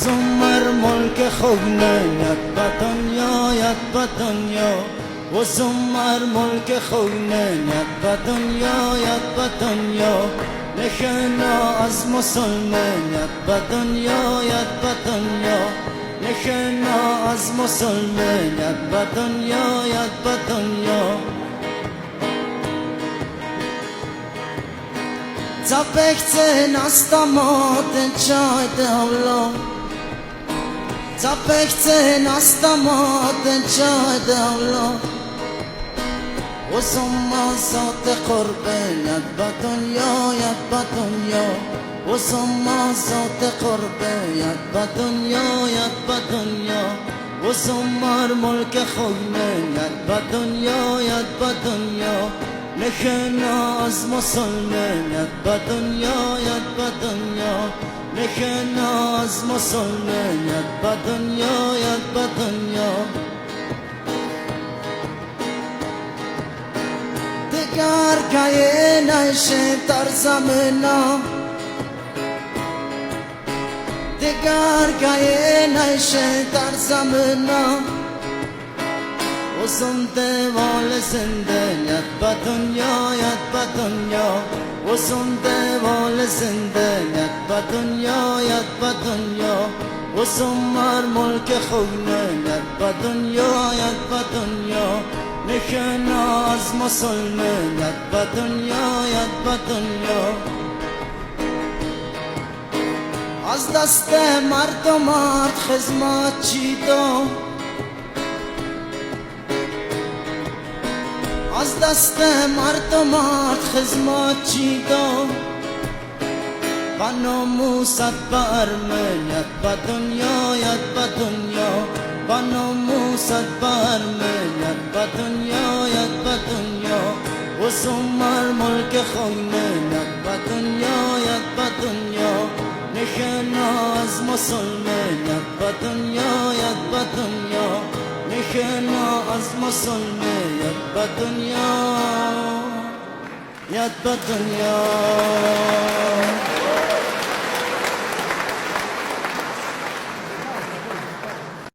زمر ملک خونه ید بدنیا ید بدنیا و زمر ملک خونه ید بدنیا ید بدنیا نشنا از مسلمان ید بدنیا ید بدنیا نشنا از مسلمان ید بدنیا ید بدنیا Zapechce nasta moten čajte Allah Zapechce nasta moten čajte Allah وزما ذات قربان ید بدنیا ید بدنیا وزما ذات قربان ید بدنیا ید بدنیا وزمار ملک خونه ید بدنیا ید بدنیا نشنا از مسلمان ید بدنیا ید بدنیا نشنا از مسلمان ید بدنیا ید بدنیا دیگر گیه نشه در زمنا دیگر گیه نشه در زمنا وزم دیوال زنده ید بدنیا ید بدنیا وزم دیوال زنده ید بدنیا ید بدنیا وزمار ملک خونه ید بدنیا ید بدنیا نشنا از مسلمان ید بدنیا ید بدنیا از دست مردمات خدمت چیدم از دست مردمات خدمت چیدم و ناموست برمن ید بدنیا ید بدنیا و ناموست برمن ید بدنیا ید بدنیا و زمر ملک خونه ید بدنیا ید بدنیا نشنا از مسلمان ید بدنیا ید بدنیا نشنا از مسلمان ید بدنیا ید بدنیا